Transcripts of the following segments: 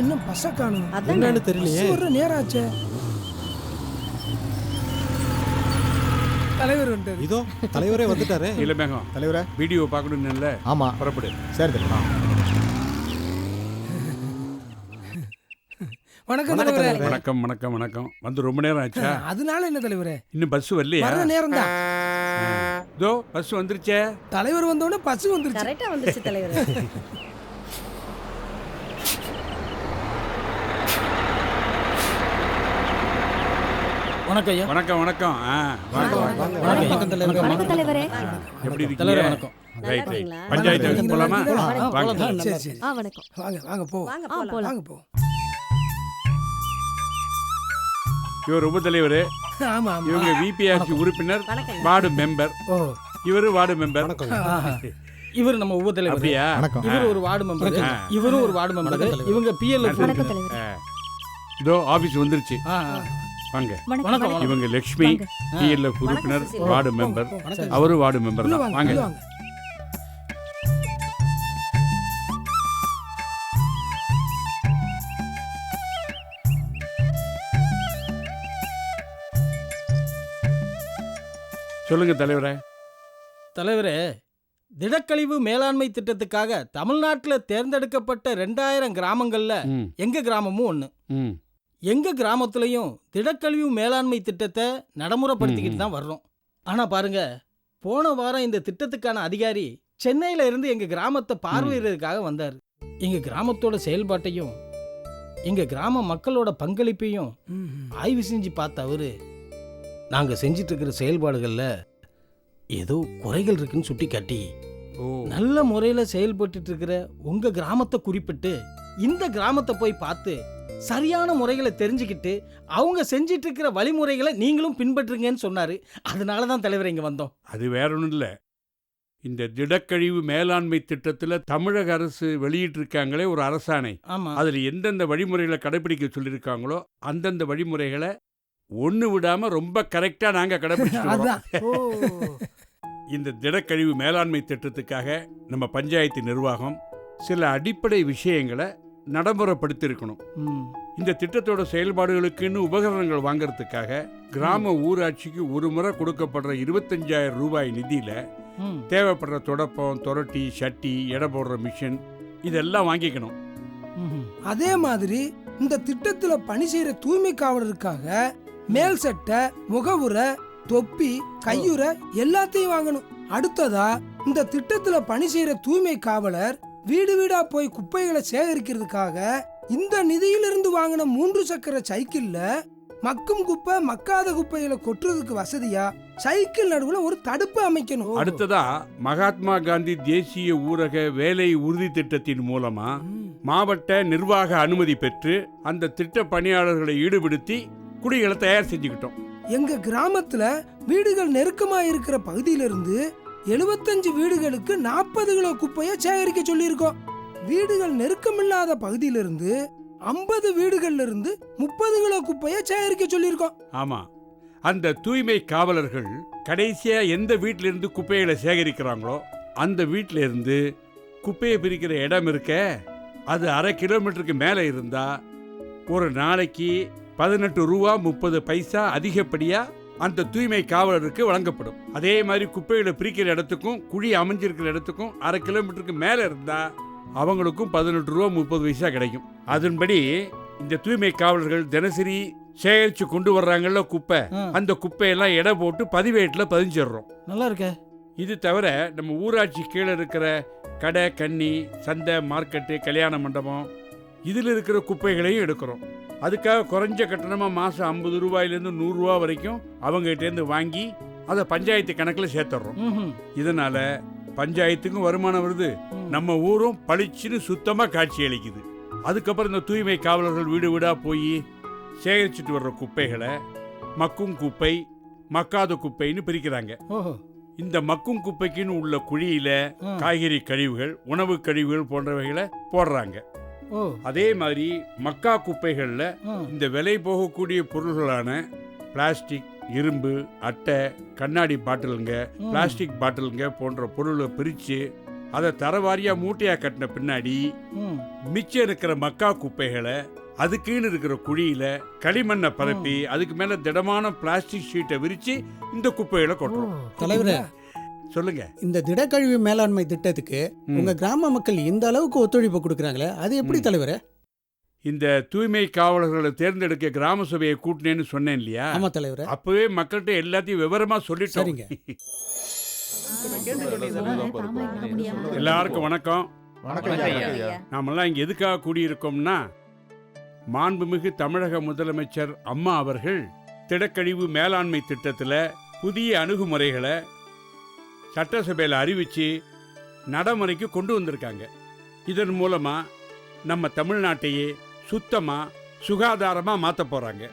இன்னும் பஸ்ஸை காணும். என்னன்னு தெரியலையே. ஒரு நேரம் ஆச்சே. தலைவர் வந்துட்டாரு. இதோ தலைவரே வந்துட்டாரே. இளமேகம் தலைவரே, வீடியோ பார்க்கணும்னு. ஆமா புறப்படு. சரி தலைவர். வணக்கம் தலைவரே. வணக்கம் வணக்கம் வணக்கம். வந்து ரொம்ப நேரம் ஆச்சா? அதனால என்ன தலைவரே, இன்னும் பஸ் வரலையா? வர நேரம் தான். இதோ பஸ் வந்துருச்சே. தலைவர் வந்தோடனே பஸ் வந்துருச்சு. கரெக்டா வந்துருச்சு தலைவர். வணக்கம் ஐயா. வணக்கம் வணக்கம். வணக்கம் தலைவர். வணக்கம் தலைவரே. எப்படி இருக்கீங்க? தலைவர் வணக்கம். Right right. பஞ்சாயத்து ஆஃபீஸ் போலாமா? வாங்க. சரி சரி. வணக்கம். வாங்க வாங்க போ. வாங்க போலாம். வாங்க போ. இவர் உபத்தலைவர். ஆமா ஆமா. இவங்க விபிஆர்சி உறுப்பினர், வணக்கம். Ward member. ஓ, இவரு வார்டு மெம்பர். இவர் நம்ம உப தலைவர். அப்படியா? வணக்கம். இவர் ஒரு வார்டு மெம்பர். இவரும் ஒரு வார்டு மெம்பர். இவங்க பிஎல்எஃப். வணக்கம் தலைவர். இதோ ஆபீஸ் வந்துருச்சு. வாங்க. வணக்கம். இவங்க லட்சுமி, பிஎல்எஃப் உறுப்பினர், வார்டு மெம்பர். அவரு வார்டு மெம்பர் உள்ள தான். வாங்க வாங்க. உள்ள வாங்க. சொல்லுங்க தலைவரே. தலைவரே, திடக்கழிவு மேலாண்மை திட்டத்துக்காக தமிழ்நாட்டில் தேர்ந்தெடுக்கப்பட்ட 2000 கிராமங்கள்ல ம், எங்க கிராமமும் ஒண்ணு. ம். எங்க கிராமத்துலயும் திடக்கழிவு மேலாண்மை திட்டத்தை நடைமுறைப்படுத்திக்கிட்டு தான் வர்றோம். ஆனா பாருங்க, போன வாரம் இந்த திட்டத்துக்கான அதிகாரி சென்னையில இருந்து எங்க கிராமத்தை பார்வையிடுறதுக்காக வந்தார். எங்க கிராமத்தோட செயல்பாட்டையும் எங்க கிராம மக்களோட பங்களிப்பையும் ஆய்வு செஞ்சு பார்த்த அவரு, நாங்க செஞ்சிட்டு இருக்கிற செயல்பாடுகள்ல ஏதோ குறைகள் இருக்குன்னு சுட்டி காட்டி, ஓ, நல்ல முறையில செயல்பட்டு இருக்கிற உங்க கிராமத்தை குறிப்பிட்டு இந்த கிராமத்தை போய் பார்த்து சரியான முறைகளை தெரிஞ்சுக்கிட்டு அவங்க செஞ்சிட்டு இருக்கிற வழிமுறைகளை நீங்களும் பின்பற்றுங்கன்னு சொன்னாரு. அதனாலதான் தலைவர் இங்க வந்தோம். அது வேற ஒன்றும் இல்லை. இந்த திடக்கழிவு மேலாண்மை திட்டத்தில் தமிழக அரசு வெளியிட்டிருக்காங்களே ஒரு அரசாணை. ஆமா. அதில் எந்தெந்த வழிமுறைகளை கடைபிடிக்க சொல்லியிருக்காங்களோ அந்தந்த வழிமுறைகளை ஒன்று விடாம ரொம்ப கரெக்டாக நாங்கள் கடைபிடிச்சிட்டு வரோம். அதான். ஓ. இந்த திடக்கழிவு மேலாண்மை திட்டத்துக்காக நம்ம பஞ்சாயத்து நிர்வாகம் சில அடிப்படை விஷயங்களை நடைமுறைப்படுத்தியிருக்கணும். ம். இந்த திட்டத்தோட செயல்பாடுகளுக்குன்னு உபகரணங்கள் வாங்கறதுக்காக கிராம ஊராட்சிக்கு ஒரு முறை கொடுக்கப்படுற 25,000 ரூபாய் நிதியில ம். தேவைப்படுற தொடப்பம், தொரட்டி, சட்டி, எடை போடுற மிஷின் இதெல்லாம் வாங்கிக்கணும். ம். அதே மாதிரி இந்த திட்டத்துல பணி செய்யற தூய்மை காவலருக்காக மேல் சட்டை, முகவுரை, தொப்பி, கையுறை எல்லாத்தையும் வாங்கணும். அடுத்ததா இந்த திட்டத்துல பணி செய்யற தூய்மை காவலர் வீடு வீடா போய் குப்பைகளை சேகரிக்கிறதுக்காக இந்த நிதியிலிருந்து வாங்கின 3 சக்கர சைக்கிள்ல மக்கும் குப்பை, மக்காத குப்பைகளை கொட்டுறதுக்கு வசதியா சைக்கிள் நடுவுல ஒரு தடுப்பு அமைக்கணும். அடுத்ததா மகாத்மா காந்தி தேசிய ஊரக வேலை உறுதி திட்டத்தின் மூலமா மாவட்ட நிர்வாக அனுமதி பெற்று அந்த திட்ட பணியாளர்களை ஈடுபடுத்தி குடிகளை தயார் செஞ்சுக்கிட்டோம். எங்க கிராமத்துல வீடுகள் நெருக்கமா இருக்கிற பகுதியிலிருந்து 75 வீடுகளுக்கு 40 கிலோ குப்பையை சேகரிக்க சொல்லியிருக்கோம். வீடுகள் நெருக்கமில்லாத பகுதியிலிருந்து 50 வீடுகள்ல இருந்து 30 கிலோ குப்பையை சேகரிக்க சொல்லியிருக்கோம். ஆமா, அந்த தூய்மை காவலர்கள் கடைசியா எந்த வீட்டில இருந்து குப்பைகளை சேகரிக்கிறாங்களோ அந்த வீட்டில இருந்து குப்பையை பிரிக்கிற இடம் இருக்க, அது 1/2 கிலோமீட்டருக்கு மேலே இருந்தா ஒரு நாளைக்கு 18 ரூபா 30 பைசா அதிகப்படியா அந்த தூய்மை காவலருக்கு வழங்கப்படும். அதே மாதிரி குப்பைகளை பிரிக்கிற இடத்துக்கும் குழி அமைஞ்சிருக்கிற இடத்துக்கும் 1/2 கிலோமீட்டருக்கு மேலே இருந்தா அவங்களுக்கும் 18 ரூபா 30 பைசா கிடைக்கும். அதன்படி இந்த தூய்மை காவலர்கள் தினசரி சேகரித்து கொண்டு வர்றாங்கல்ல குப்பை, அந்த குப்பையெல்லாம் எடை போட்டு பதிவேட்டில் பதிஞ்சிடுறோம். நல்லா இருக்க. இது தவிர நம்ம ஊராட்சி கீழே இருக்கிற கடை, கன்னி, சந்தை, மார்க்கெட்டு, கல்யாண மண்டபம் இதில் இருக்கிற குப்பைகளையும் எடுக்கிறோம். அதுக்காக குறைஞ்ச கட்டணமாக மாதம் 50 ரூபாயிலேருந்து 100 ரூபா வரைக்கும் அவங்ககிட்டேருந்து வாங்கி அதை பஞ்சாயத்து கணக்கில் சேர்த்துடுறோம். இதனால பஞ்சாயத்துக்கும் வருமானம் வருது, நம்ம ஊரும் பளிச்சுன்னு சுத்தமாக காட்சி அளிக்குது. அதுக்கப்புறம் இந்த தூய்மை காவலர்கள் வீடு வீடாக போய் சேகரிச்சுட்டு வர்ற குப்பைகளை மக்கும் குப்பை, மக்காத குப்பைன்னு பிரிக்கிறாங்க. இந்த மக்கும் குப்பைக்குன்னு உள்ள குழியில காய்கறி கழிவுகள், உணவு கழிவுகள் போன்றவைகளை போடுறாங்க. அதே மாதிரி மக்கா குப்பைகள்ல இந்த விலை போகக்கூடிய பொருள்களான பிளாஸ்டிக், இரும்பு, அட்டை, கண்ணாடி பாட்டிலுங்க, பிளாஸ்டிக் பாட்டிலுங்க போன்ற பொருளை பிரித்து அதை தரவாரியா மூட்டையா கட்டின பின்னாடி ம். மிச்சம் இருக்கிற மக்கா குப்பைகளை அதுக்குன்னு இருக்கிற குழியில களிமண்ணை பரப்பி அதுக்கு மேல திடமான பிளாஸ்டிக் ஷீட்டை விரிச்சு இந்த குப்பைகளை கொட்டுறோம். தலைவரே, சொல்லுங்க. இந்த திடக்கழிவு மேலாண்மை திட்டத்துக்கு ம். உங்க கிராம மக்கள் இந்த அளவுக்கு ஒத்துழைப்பு கொடுக்கறாங்களே, அது எப்படி தலைவரே? இந்த தூய்மை காவலர்களை தேர்ந்தெடுக்க கிராம சபையை கூட்டினேன்னு சொன்னேன் இல்லையா? ஆமா தலைவரே. அப்பவே மக்கள்கிட்ட எல்லாத்தையும் விவரமா சொல்லிட்டோம். சரிங்க. எல்லாருக்கும் வணக்கம். வணக்கம் ஐயா. நாமெல்லாம் இங்க எதுக்காக கூடியிருக்கோம்னா, மாண்புமிகு தமிழக முதலமைச்சர் அம்மா அவர்கள் திடக்கழிவு மேலாண்மை திட்டத்தில் புதிய அணுகுமுறைகளை சட்டசபையில் அறிவித்து நடைமுறைக்கு கொண்டு வந்திருக்காங்க. இதன் மூலமாக நம்ம தமிழ்நாட்டையே சுத்தமாக சுகாதாரமாக மாற்ற போகிறாங்க.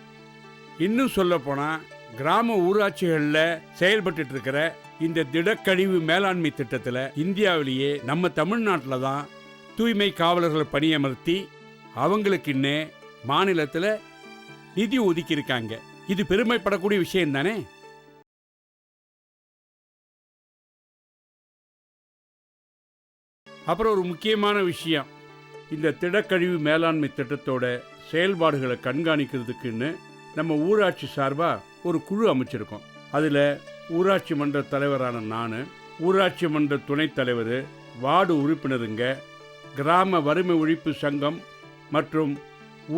இன்னும் சொல்லப்போனால் கிராம ஊராட்சிகளில் செயல்பட்டு இருக்கிற இந்த திடக்கழிவு மேலாண்மை திட்டத்தில் இந்தியாவிலேயே நம்ம தமிழ்நாட்டில் தான் தூய்மை காவலர்களை பணியமர்த்தி அவங்களுக்குன்னே மாநிலத்தில் நிதி ஒதுக்கியிருக்காங்க. இது பெருமைப்படக்கூடிய விஷயம் தானே? அப்புறம் ஒரு முக்கியமான விஷயம், இந்த திடக்கழிவு மேலாண்மை திட்டத்தோட செயல்பாடுகளை கண்காணிக்கிறதுக்குன்னு நம்ம ஊராட்சி சார்பாக ஒரு குழு அமைச்சிருக்கோம். அதில் ஊராட்சி மன்ற தலைவரான நான், ஊராட்சி மன்ற துணைத் தலைவர், வார்டு உறுப்பினருங்க, கிராம வறுமை ஒழிப்பு சங்கம் மற்றும்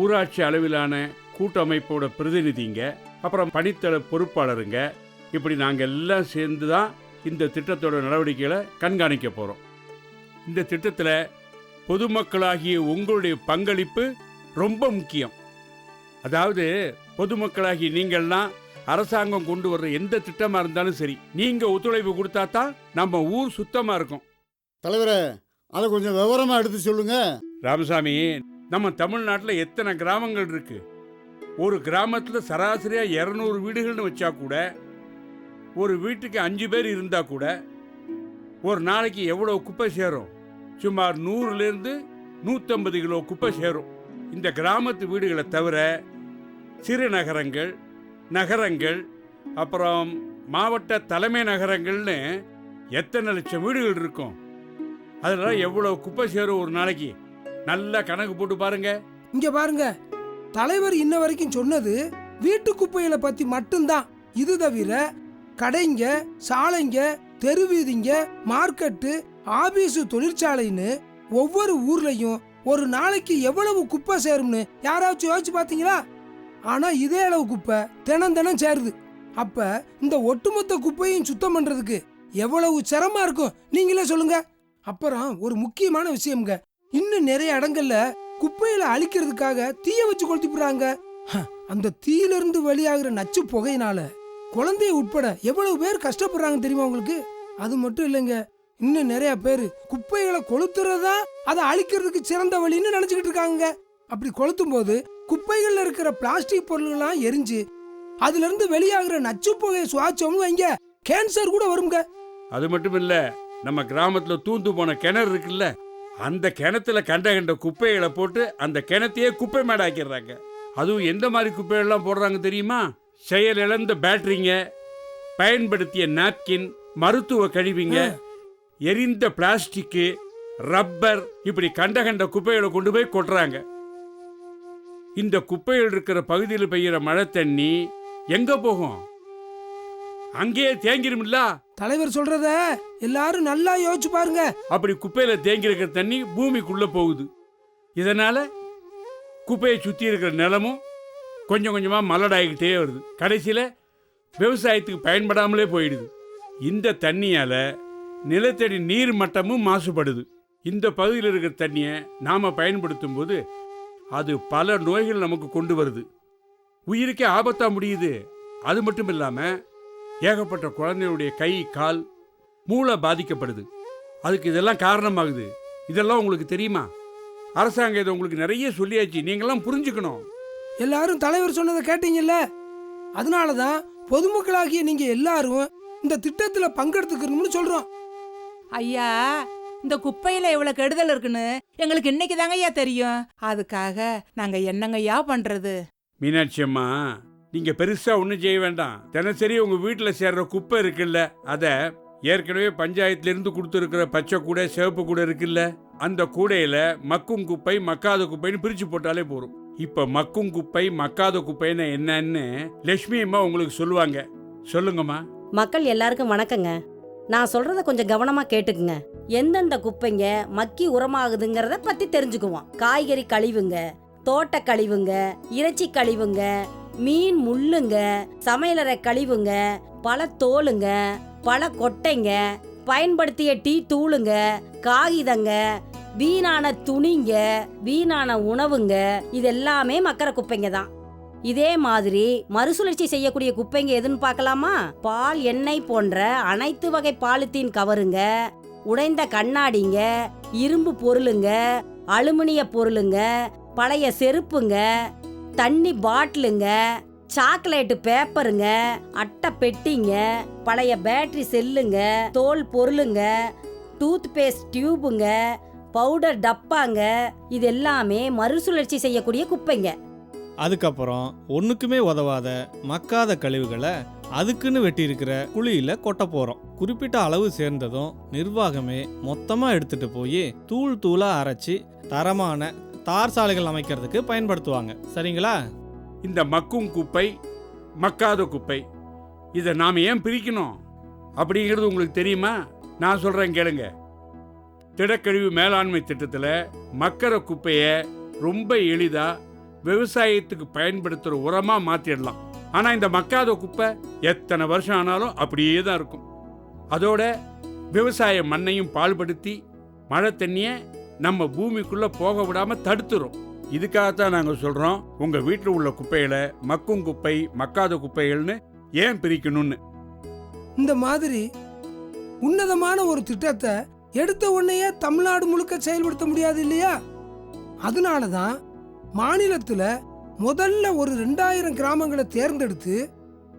ஊராட்சி அளவிலான கூட்டமைப்போட பிரதிநிதிங்க, அப்புறம் பணித்தள பொறுப்பாளருங்க, இப்படி நாங்கள் எல்லாம் சேர்ந்து தான் இந்த திட்டத்தோட நடவடிக்கைகளை கண்காணிக்க போகிறோம். இந்த திட்டத்தில் பொதுமக்களாகிய உங்களுடைய பங்களிப்பு ரொம்ப முக்கியம். அதாவது பொதுமக்களாகிய நீங்கள்லாம் அரசாங்கம் கொண்டு வர்ற எந்த திட்டமாக இருந்தாலும் சரி, நீங்கள் ஒத்துழைப்பு கொடுத்தா தான் நம்ம ஊர் சுத்தமாக இருக்கும். தலைவரே, அதை கொஞ்சம் விவரமா எடுத்து சொல்லுங்க. ராமசாமி, நம்ம தமிழ்நாட்டில் எத்தனை கிராமங்கள் இருக்கு? ஒரு கிராமத்தில் சராசரியாக 200 வீடுகள்னு வச்சா கூட, ஒரு வீட்டுக்கு 5 பேர் இருந்தால் கூட ஒரு நாளைக்கு எவ்வளோ குப்பை சேரும்? சுமார் 100லேருந்து 150 கிலோ குப்பை சேரும். இந்த கிராமத்து வீடுகளை தவிர சிறு நகரங்கள், நகரங்கள், அப்புறம் மாவட்ட தலைமை நகரங்கள்னு எத்தனை லட்சம் வீடுகள் இருக்கும்? அதெல்லாம் எவ்வளோ குப்பை சேரும் ஒரு நாளைக்கு? நல்லா கணக்கு போட்டு பாருங்க. இங்க பாருங்க, தலைவர் இன்ன வரைக்கும் சொன்னது வீட்டு குப்பைகளை பத்தி மட்டும்தான். இது தவிர கடைங்க, சாலைங்க, தெருவீதிங்க, மார்க்கெட்டு, ஆபீஸு, தொழிற்சாலைன்னு ஒவ்வொரு ஊர்லயும் ஒரு நாளைக்கு எவ்வளவு குப்பை சேரும்னு யாராச்சும் யோசிச்சு பாத்தீங்களா? ஆனா இதே அளவு குப்பை தினம் தினம் சேருது. அப்ப இந்த ஒட்டுமொத்த குப்பையும் சுத்தம் பண்றதுக்கு எவ்வளவு சிரமமா இருக்கும் நீங்களே சொல்லுங்க. அப்புறம் ஒரு முக்கியமான விஷயம்ங்க, இன்னும் நிறைய இடங்கள்ல குப்பையில அழிக்கிறதுக்காக தீய வச்சு கொளுத்திப்புறாங்க. அந்த தீயிலிருந்து வெளியாகிற நச்சு புகையினால குழந்தைய உட்பட எவ்வளவு பேர் கஷ்டப்படுறாங்க தெரியுமா உங்களுக்கு? அது மட்டும் இல்லைங்க, இன்னும் நிறைய பேர் குப்பைகளை கொளுத்துறதா அதை அழிக்கிறதுக்கு சிறந்த வழின்னு நினைச்சுக்கிட்டு இருக்காங்க. அப்படி கொளுத்தும் போது குப்பைகள்ல இருக்கிற பிளாஸ்டிக் பொருள்கள்லாம் எரிஞ்சு அதுல இருந்து வெளியாகிற நச்சு புகையை சுவாச்சோம்னு வைங்க, கேன்சர் கூட வருங்க. அது மட்டும் இல்ல, நம்ம கிராமத்துல தூந்து போன கிணறு இருக்குல்ல, அந்த கிணத்துல கண்ட குப்பைகளை போட்டு அந்த கிணத்தையே குப்பை மேடாக்கிடுறாங்க. அதுவும் எந்த மாதிரி குப்பைகள்லாம் போடுறாங்க தெரியுமா? செயல் இழந்த பேட்டரிங்க, பயன்படுத்திய நாப்கின், மருத்துவ கழிவுங்க, எரிந்த பிளாஸ்டிக்கு, ரப்பர், இப்படி கண்ட குப்பைகளை கொண்டு போய் கொட்டுறாங்க. இந்த குப்பைகள் இருக்கிற பகுதியில் பெய்கிற மழை தண்ணி எங்க போகும்? அங்கேயே தேங்கிருமில்ல. தலைவர் சொல்றத எல்லாரும் நல்லா யோசிச்சு பாருங்க. அப்படி குப்பையில தேங்கி இருக்கிற தண்ணி பூமிக்குள்ள போகுது. இதனால குப்பையை சுத்தி இருக்கிற நிலமும் கொஞ்சம் கொஞ்சமா மலடாகிக்கிட்டே வருது. கடைசியில விவசாயத்துக்கு பயன்படாமலே போயிடுது. இந்த தண்ணியால நிலத்தடி நீர் மட்டமும் மாசுபடுது. இந்த பகுதியில் இருக்கிற தண்ணியை நாம பயன்படுத்தும் போது அது பல நோய்கள் நமக்கு கொண்டு வருது, உயிருக்கே ஆபத்தா முடியுது. அது மட்டும் இல்லாம ஏகப்பட்ட குழந்தைகளுடைய கை, கால், மூளை பாதிக்கப்படுது. அதுக்கு இதெல்லாம் காரணமாகுது. இதெல்லாம் உங்களுக்கு தெரியுமா? அரசாங்கம் இதை உங்களுக்கு நிறைய சொல்லியாச்சு, நீங்களாம் புரிஞ்சுக்கணும். எல்லாரும் தலைவர் சொன்னதை கேட்டீங்கல்ல, அதனாலதான் பொதுமக்களாகிய நீங்க எல்லாரும் இந்த திட்டத்துல பங்கெடுத்துக்கணும்னு சொல்றோம். ஐயா, இந்த குப்பையில எவ்வளவு கெடுதல் இருக்குன்னு எங்களுக்கு இன்னைக்கு தாங்க ஐயா தெரியும். அதுக்காக நாங்க என்னங்கய்யா பண்றது? மீனாட்சி அம்மா, நீங்க பெருசா ஒன்றும் செய்ய வேண்டாம். தினசரி உங்க வீட்டில் சேர்ற குப்பை இருக்குல்ல, அதை ஏற்கனவே பஞ்சாயத்திலிருந்து கொடுத்துருக்கிற பச்சை கூடை சிவப்பு கூடை இருக்குல்ல, அந்த கூடையில் மக்கும் குப்பை மக்காத குப்பைன்னு பிரித்து போட்டாலே போதும். இப்போ மக்கும் குப்பை மக்காத குப்பைன்னு என்னன்னு லட்சுமி அம்மா உங்களுக்கு சொல்லுவாங்க. சொல்லுங்கம்மா. மக்கள் எல்லாருக்கும் வணக்கங்க. நான் சொல்றத கொஞ்சம் கவனமா கேட்டுக்குங்க. எந்தெந்த குப்பைங்க மக்கி உரமாகுதுங்கிறத பத்தி தெரிஞ்சுக்குவோம். காய்கறி கழிவுங்க, தோட்ட கழிவுங்க, இறைச்சி கழிவுங்க, மீன் முள்ளுங்க, சமையலறை கழிவுங்க, பல தோலுங்க, பல கொட்டைங்க, பயன்படுத்திய டீ தூளுங்க, காகிதங்க, வீணான துணிங்க, வீணான உணவுங்க, இது எல்லாமே மக்கற குப்பைங்க தான். இதே மாதிரி மறுசுழற்சி செய்யக்கூடிய குப்பைங்க எதுன்னு பார்க்கலாமா? பால், எண்ணெய் போன்ற அனைத்து வகை பாலித்தீன் கவருங்க, உடைந்த கண்ணாடிங்க, இரும்பு பொருளுங்க, அலுமினிய பொருளுங்க, பழைய செருப்புங்க, தண்ணி பாட்டிலுங்க, சாக்லேட்டு பேப்பருங்க, அட்டை பெட்டிங்க, பழைய பேட்டரி செல்லுங்க, தோல் பொருளுங்க, டூத் பேஸ்ட் டியூபுங்க, பவுடர் டப்பாங்க, இது எல்லாமே மறுசுழற்சி செய்யக்கூடிய குப்பைங்க. அதுக்கப்புறம் ஒன்றுக்குமே உதவாத மக்காத கழிவுகளை அதுக்குன்னு வெட்டியிருக்கிற குழியில் கொட்ட போகிறோம். குறிப்பிட்ட அளவு சேர்ந்ததும் நிர்வாகமே மொத்தமாக எடுத்துகிட்டு போய் தூள் தூளாக அரைச்சி தரமான தார் சாலைகள் அமைக்கிறதுக்கு பயன்படுத்துவாங்க. சரிங்களா? இந்த மக்கும் குப்பை மக்காத குப்பை இதை நாம் ஏன் பிரிக்கணும் அப்படிங்கிறது உங்களுக்கு தெரியுமா? நான் சொல்கிறேன் கேளுங்க. திடக்கழிவு மேலாண்மை திட்டத்தில் மக்கற குப்பையை ரொம்ப எளிதாக விவசாயத்துக்கு பயன்படுத்துகிற உரமாக மாற்றிடலாம். ஆனால் இந்த மக்காத குப்பை எத்தனை வருஷம் ஆனாலும் அப்படியே தான் இருக்கும். அதோட விவசாய மண்ணையும் பாழ்படுத்தி மழை தண்ணியை நம்ம பூமிக்குள்ளே போக விடாமல் தடுத்துரும். இதுக்காகத்தான் நாங்கள் சொல்கிறோம், உங்கள் வீட்டில் உள்ள குப்பைகளை மக்கும் குப்பை மக்காத குப்பைகள்னு ஏன் பிரிக்கணும்னு. இந்த மாதிரி உன்னதமான ஒரு திட்டத்தை எடுத்த உடனேயே தமிழ்நாடு முழுக்க செயல்படுத்த முடியாது இல்லையா? அதனால தான் மாநிலத்தில் முதல்ல ஒரு 2000 கிராமங்களை தேர்ந்தெடுத்து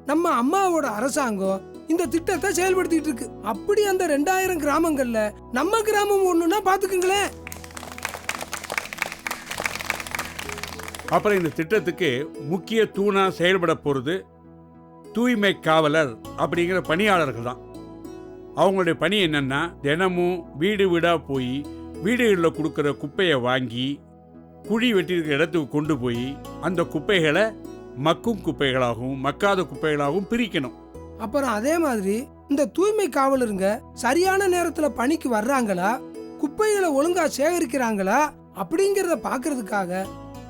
நம்ம அம்மாவோட அரசாங்கம் இந்த திட்டத்தை செயல்படுத்திட்டு இருக்கு. அப்படி அந்த 2000 கிராமங்கள்ல நம்ம கிராமம் ஒண்ணுன்னா பாத்துக்குங்களேன். அப்புறம் இந்த திட்டத்துக்கு முக்கிய தூணா செயல்பட போறது தூய்மை காவலர் அப்படிங்கிற பணியாளர்கள் தான். அவங்களுடைய பணி என்னன்னா, தினமும் வீடு வீடா போய் வீடுகளில் கொடுக்குற குப்பையை வாங்கி குழி வெட்டியிருக்கிற இடத்துக்கு கொண்டு போய் அந்த குப்பைகளை மக்கும் குப்பைகளாகவும் மக்காத குப்பைகளாகவும் பிரிக்கணும். அப்புறம் அதே மாதிரி இந்த தூய்மை காவலருங்க சரியான நேரத்துல பணிக்கு வர்றாங்களா, குப்பைகளை ஒழுங்கா சேகரிக்கிறாங்களா அப்படிங்கறத பாக்குறதுக்காக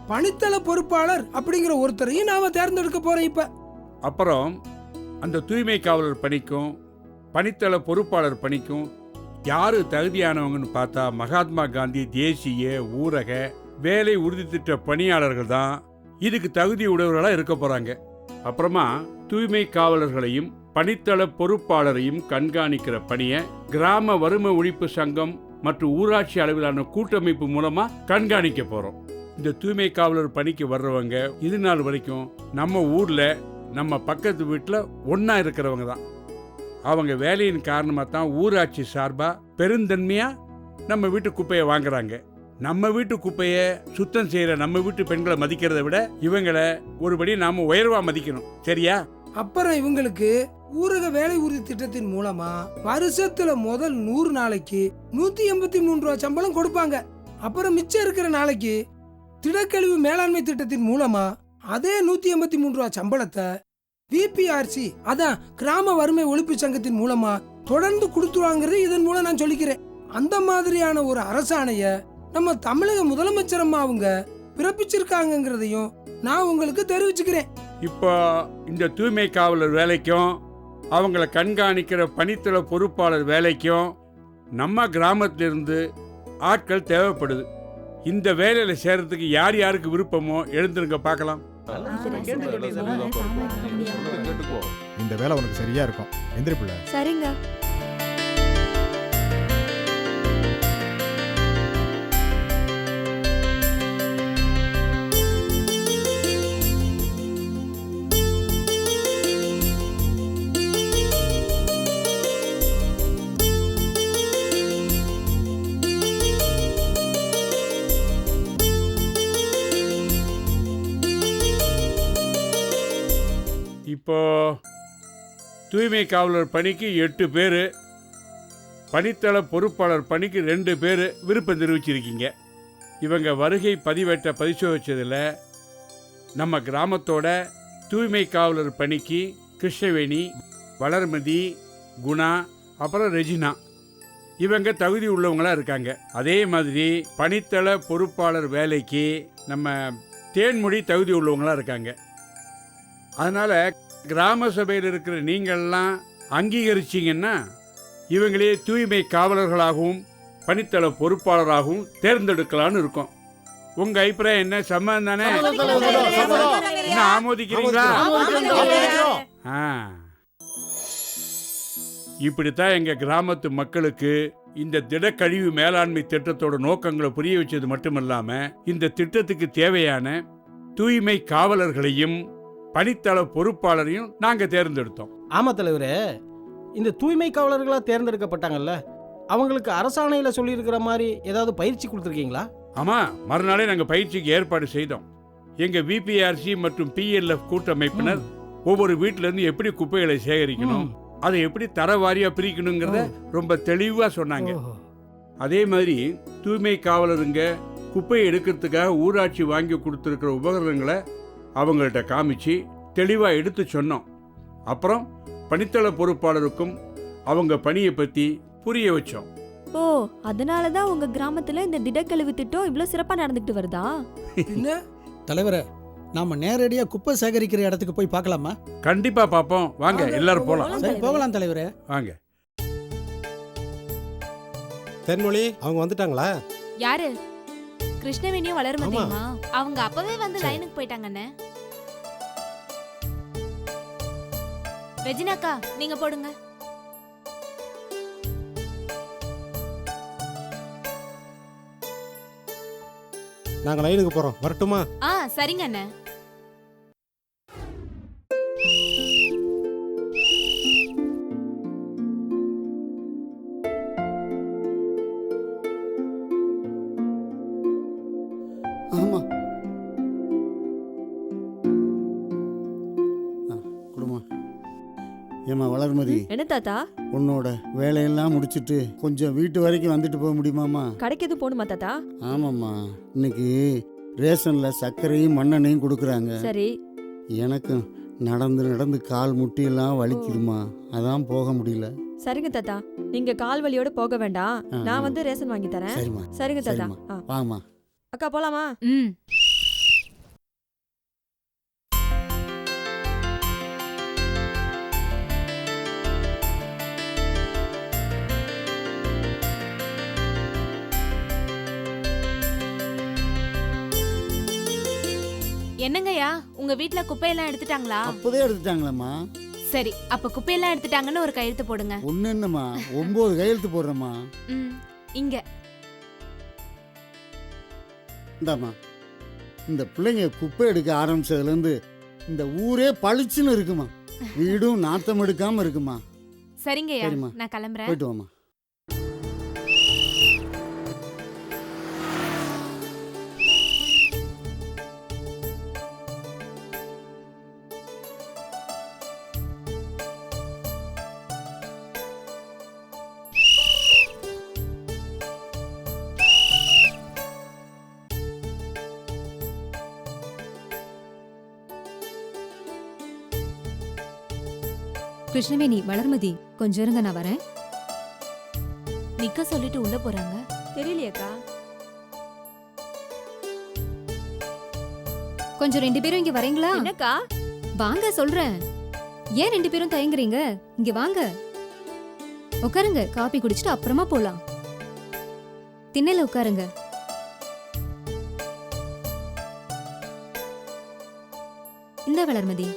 பணித்தள பொறுப்பாளர் அப்படிங்கிற ஒருத்தரையும் நாம தேர்ந்தெடுக்க போறோம் இப்ப. அப்புறம் அந்த தூய்மை காவலர் பணிக்கும் பணித்தள பொறுப்பாளர் பணிக்கும் யாரு தகுதியானவங்கன்னு பார்த்தா மகாத்மா காந்தி தேசிய ஊரக வேலை உறுதி திட்ட பணியாளர்கள் தான் இதுக்கு தகுதி உடையவர்களாக இருக்க போறாங்க. அப்புறமா தூய்மை காவலர்களையும் பணித்தள பொறுப்பாளரையும் கண்காணிக்கிற பணியை கிராம வறுமை ஒழிப்பு சங்கம் மற்றும் ஊராட்சி அளவிலான கூட்டமைப்பு மூலமா கண்காணிக்க போறோம். இந்த தூய்மை காவலர் பணிக்கு வர்றவங்க இது நாள் வரைக்கும் நம்ம ஊர்ல நம்ம பக்கத்து வீட்டில் ஒன்னா இருக்கிறவங்க தான். அவங்க வேலையின் காரணமாக தான் ஊராட்சி சார்பாக பெருந்தன்மையா நம்ம வீட்டு குப்பையை வாங்குறாங்க. நம்ம வீட்டு குப்பையை சுத்தம் செய்யற நம்ம வீட்டு பெண்களை மதிக்கிறதை விட இவங்களை ஒருபடி நாம உயர்வா மதிக்கணும். சரியா? அப்புறம் இவங்களுக்கு ஊரக வேலை உறுதி திட்டத்தின் மூலமா வருஷத்துல முதல் 100 நாளைக்கு 183 ரூபா சம்பளம் கொடுப்பாங்க. அப்புறம் மிச்சம் இருக்கிற நாளைக்கு திடக்கழிவு மேலாண்மை திட்டத்தின் மூலமா அதே 183 ரூபா சம்பளத்தை விபிஆர்சி அதான் கிராம வறுமை ஒழிப்பு சங்கத்தின் மூலமா தொடர்ந்து கொடுத்துருவாங்கிறது இதன் மூலம் நான் சொல்லிக்கிறேன். அந்த மாதிரியான ஒரு அரசாணைய நம்ம தமிழக முதலமைச்சர் அம்மா அவங்க பிறப்பிச்சிருக்காங்கிறதையும் நான் உங்களுக்கு தெரிவிச்சுக்கிறேன். இப்போ இந்த தூய்மை காவலர் வேலைக்கும் அவங்கள கண்காணிக்கிற பணித்தள பொறுப்பாளர் வேலைக்கும் நம்ம கிராமத்திலிருந்து ஆட்கள் தேவைப்படுது. இந்த வேலையில சேர்றதுக்கு யார் யாருக்கு விருப்பமோ எழுந்துருங்க பார்க்கலாம். இந்த வேலை உனக்கு சரியா இருக்கும். எந்திரிப்புல. சரிங்க. இப்போ தூய்மை காவலர் பணிக்கு 8 பேர், பணித்தள பொறுப்பாளர் பணிக்கு 2 பேர் விருப்பம் தெரிவிச்சிருக்கீங்க. இவங்க வருகை பதிவேட்டை பரிசோதிச்சதில் நம்ம கிராமத்தோட தூய்மை காவலர் பணிக்கு கிருஷ்ணவேணி, வளர்மதி, குணா, அப்புறம் ரெஜினா இவங்க தகுதி உள்ளவங்களா இருக்காங்க. அதே மாதிரி பணித்தள பொறுப்பாளர் வேலைக்கு நம்ம தேன்மொழி தகுதி உள்ளவங்களா இருக்காங்க. அதனால் கிராம சபையில் இருக்கிற நீங்கள்லாம் அங்கீகரிச்சிங்கன்னா இவங்களே தூய்மை காவலர்களாகவும் பணித்தள பொறுப்பாளராகவும் தேர்ந்தெடுக்கலான்னு இருக்கோம். உங்க அபிப்பிராயம் என்ன? சம்மதம் தானே? என்ன ஆமோதிக்கிறீங்களா? ஆ, இப்படித்தான் எங்க கிராமத்து மக்களுக்கு இந்த திடக்கழிவு மேலாண்மை திட்டத்தோட நோக்கங்களை புரிய வச்சது மட்டுமல்லாம இந்த திட்டத்துக்கு தேவையான தூய்மை காவலர்களையும் பணித்தள பொறுப்பாளரையும் நாங்க தேர்ந்தெடுத்தோம். ஆமா தலைவரே, இந்த தூய்மை காவலர்களா தேர்ந்தெடுக்கப்பட்டாங்கல்ல, அவங்களுக்கு அரசாணையில சொல்லியிருக்கிற மாதிரி ஏதாவது பயிற்சி கொடுத்துருக்கீங்களா? ஆமா, மறுநாளே நாங்க பயிற்சிக்கு ஏற்பாடு செய்தோம். எங்க விபிஆர்சி மற்றும் பிஎல்எஃப் கூட்டமைப்பினர் ஒவ்வொரு வீட்டுல இருந்து எப்படி குப்பைகளை சேகரிக்கணும், அதை எப்படி தரவாரியா பிரிக்கணுங்கிறத ரொம்ப தெளிவா சொன்னாங்க. அதே மாதிரி தூய்மை காவலருங்க குப்பையை எடுக்கிறதுக்காக ஊராட்சி வாங்கி கொடுத்துருக்கிற உபகரணங்களை அவங்கள்ட்ட காமிச்சு தெளிவா எடுத்து சொன்னோம். அப்புறம் பணித்தள பொறுப்பாளருக்கும் அவங்க பணியை பத்தி புரிய வச்சோம். ஓ, அதனாலதான் உங்க கிராமத்துல இந்த திடக்கழிவு திட்டம் இவ்வளவு சிறப்பா நடந்துகிட்டு வருதா? என்ன தலைவரே, நாம நேரடியா குப்பை சேகரிக்கிற இடத்துக்கு போய் பார்க்கலாமா? கண்டிப்பா பாப்போம், வாங்க எல்லாரும் போலாம். சரி, போகலாம் தலைவரே. வாங்க. தென்மொழி அவங்க வந்துட்டாங்களா? யாரு? கிருஷ்ணவேணியும் வளர்மதியுமா? அவங்க அப்பவே வந்து லைனுக்கு போயிட்டாங்கண்ணே. ரெஜினாக்கா, நீங்க போடுங்க. நாங்க லைனுக்கு போறோம், வரட்டுமா? சரிங்க அண்ணே. ஆமா குடுமா. ஏமா வளர்மதி, என்ன தாத்தா? உன்னோட வேலையெல்லாம் முடிச்சிட்டு கொஞ்சம் வீட்டு வரைக்கும் வந்துட்டு போக முடியுமாம்மா? கடைக்கு எதுவும் போகணுமா தாத்தா? ஆமாம்மா, இன்னைக்கு ரேஷன்ல சர்க்கரையும் மண்ணெண்ணையும் கொடுக்குறாங்க. சரி. எனக்கு நடந்து நடந்து கால் முட்டியெல்லாம் வலிக்குதுமா, அதான் போக முடியல. சரிங்க தாத்தா, நீங்க கால் வலியோட போக வேண்டாம், நான் வந்து ரேஷன் வாங்கி தரேன். சரிம்மா. சரிங்க தாத்தா. வாங்கம்மா. அக்கா போலாமா? என்னங்கய்யா, உங்க வீட்ல குப்பையெல்லாம் எடுத்துட்டாங்களா? அப்போதே எடுத்துட்டாங்களம்மா. சரி, அப்ப குப்பையெல்லாம் எடுத்துட்டாங்கன்னு ஒரு கையெழுத்து போடுங்க. ஒண்ணு என்னம்மா, 9 கையெழுத்து போடுறேம்மா. இங்க இந்தாம்மா. இந்த பிள்ளைங்க குப்பை எடுக்க ஆரம்பிச்சதுலேருந்து இந்த ஊரே பளிச்சுன்னு இருக்குமா, வீடும் நாத்தம் எடுக்காம இருக்குமா. சரிங்கய்யா, சரிம்மா, நான் கிளம்புறேன். போயிட்டு வாமா. கிருஷ்ணவேணி, வளர்மதி, கொஞ்சம் இருங்க, நான் வரேன். நிக்க சொல்லிட்டு உள்ள போறாங்க. தெரியலையேக்கா. கொஞ்சம் 2 பேரும் இங்க வரீங்களா? என்னக்கா? வாங்க சொல்றேன். ஏன் 2 பேரும் தயங்குறீங்க? இங்க வாங்க, உட்காருங்க. காபி குடிச்சிட்டு அப்புறமா போலாம். திண்ணையில உட்காருங்க. இந்த வளர்மதி.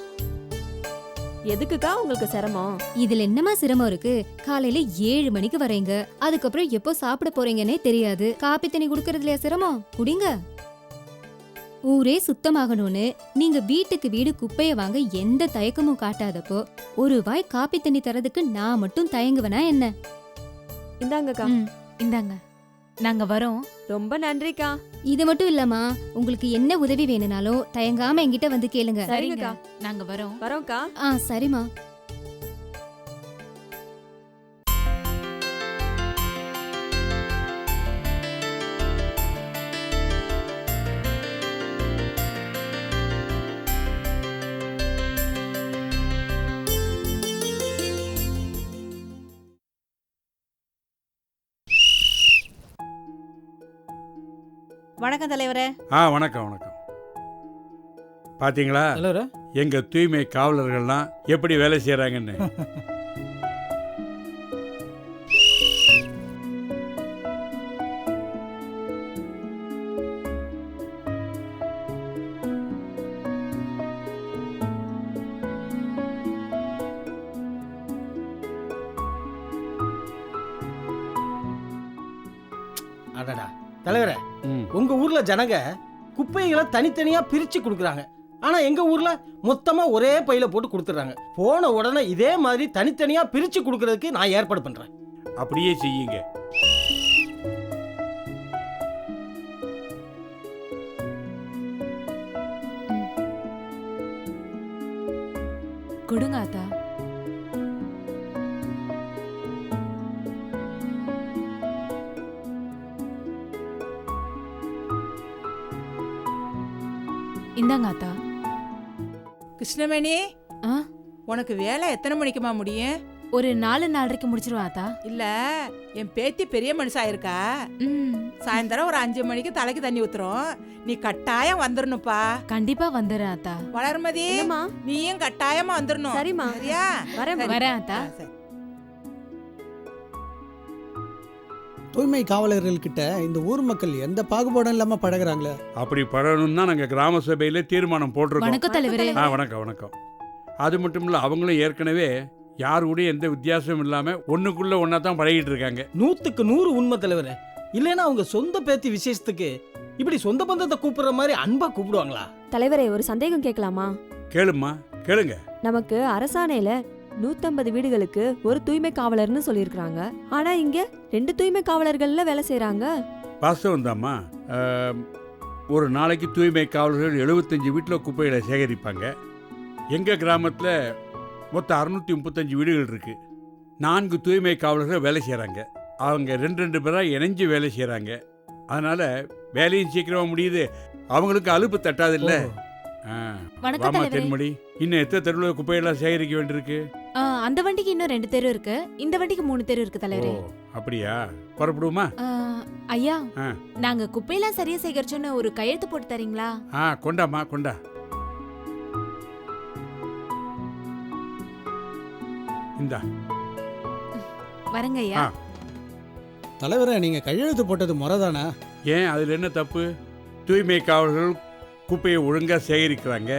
எதுக்குக்கா உங்களுக்கு சிரமம்? இதுல என்னமா சிரமம் இருக்கு? காலையில 7 மணிக்கு வரீங்க, அதுக்கப்புறம் எப்போ சாப்பிட போறீங்கன்னே தெரியாது. காப்பி தண்ணி குடுக்கறதுலயா சிரமம்? குடிங்க. ஊரே சுத்தமாகணும்னு நீங்க வீட்டுக்கு வீடு குப்பைய வாங்க எந்த தயக்கமும் காட்டாதப்போ ஒரு வாய் காப்பி தண்ணி தரதுக்கு நான் மட்டும் தயங்குவனா என்ன? இந்தாங்கக்கா. இந்தாங்க, நாங்க வரோம். ரொம்ப நன்றிக்கா. இது மட்டும் இல்லம்மா, உங்களுக்கு என்ன உதவி வேணும்னாலும் தயங்காம என்கிட்ட வந்து கேளுங்க. சரிங்கக்கா, நாங்க வரோம். வரோம்க்கா. சரிம்மா. வணக்கம் தலைவரே. வணக்கம் வணக்கம். பாத்தீங்களா தலைவரே, எங்க தூய்மை காவலர்கள்லாம் எப்படி வேலை செய்யறாங்கன்னு. அடடா தலைவரே, ம். உங்க ஊர்ல ஜனங்க குப்பைகளை தனித்தனியா பிரிச்சு கொடுக்குறாங்க. ஆனா எங்க ஊர்ல மொத்தமா ஒரே பையில போட்டு கொடுத்துறாங்க. போன உடனே இதே மாதிரி தனித்தனியா பிரிச்சு கொடுக்கறதுக்கு நான் ஏற்பாடு பண்றேன். அப்படியே செய்யுங்க. கொடுங்க ஆத்தா. இந்தாங்க ஆத்தா. கிருஷ்ணவேணி, ஆ? உனக்கு வேலை எத்தனை மணிக்குமா முடியும்? ஒரு 4:30க்கு முடிச்சிருவேன் ஆத்தா. இல்ல, என் பேத்தி பெரிய மனுஷா இருக்கா. ம். சாயந்தரம் ஒரு 5 மணிக்கு தலைக்கு தண்ணி ஊத்துறோம். நீ கட்டாயம் வந்துடணும்ப்பா. கண்டிப்பா வந்துடுறேன் ஆத்தா. வளர்மதி, நீயும் கட்டாயமா வந்துடணும். சரிம்மா. சரியா? வரேன் சரி. வரேன் ஆத்தா. சரி. தூய்மை காவலர்கள்கிட்ட இந்த ஊர் மக்கள் எந்த பாகுபாடும் இல்லாம பழகுறாங்களே. அப்படி பழகணும் தான் நாங்கள் கிராம சபையில் தீர்மானம் போட்டிருக்கோம். வணக்கம் தலைவரே. வணக்கம் வணக்கம். அது மட்டும் இல்லை, அவங்களும் ஏற்கனவே யார் கூட எந்த வித்தியாசமும் இல்லாமல் ஒன்றுக்குள்ளே ஒன்றா தான் பழகிட்டு இருக்காங்க. 100க்கு 100 உண்மை தலைவரே. இல்லைன்னா அவங்க சொந்த பேத்தி விசேஷத்துக்கு இப்படி சொந்த பந்தத்தை கூப்பிடுற மாதிரி அன்பா கூப்பிடுவாங்களா? தலைவரே, ஒரு சந்தேகம் கேட்கலாமா? கேளும்மா, கேளுங்க. நமக்கு அரசாணையில 150 வீடுகளுக்கு ஒரு தூய்மை காவலர்னு சொல்லியிருக்காங்க. ஆனா இங்க 2 தூய்மை காவலர்கள்ல வேலை செய்யறாங்க. வாஸ்தவம் தாம்மா. ஒரு நாளைக்கு தூய்மை காவலர்கள் 75 வீட்டில் குப்பைகளை சேகரிப்பாங்க. எங்கள் கிராமத்தில் மொத்தம் 635 வீடுகள் இருக்குது. 4 தூய்மை காவலர்கள் வேலை செய்கிறாங்க. அவங்க 2 பேராக இணைஞ்சு வேலை செய்கிறாங்க. அதனால் வேலையும் சீக்கிரமாக முடியுது, அவங்களுக்கு அலுப்பு தட்டாதில்ல. வணக்கம் தலைவரே. தென்மொழி, இன்னும் எத்தனை தெருவில் குப்பையெல்லாம் சேகரிக்க வேண்டியிருக்கு? அந்த வண்டிக்கு இன்னும் 2 தெரு இருக்கு. இந்த வண்டிக்கு 3 தெரு இருக்கு தலைவரே. அப்படியா? புறப்படுவோமா? ஐயா, ஆ. நாங்க குப்பையெல்லாம் சரியா சேகரிச்சோன்னு ஒரு கையெழுத்து போட்டு தரீங்களா? கொண்டாம்மா, கொண்டா. இந்தா. வரங்க ஐயா. தலைவரே, நீங்க கையெழுத்து போட்டது முறைதானா? ஏன், அதில் என்ன தப்பு? தூய்மை காவலர்கள் குப்பையை ஒழுங்காக சேகரிக்கிறாங்க,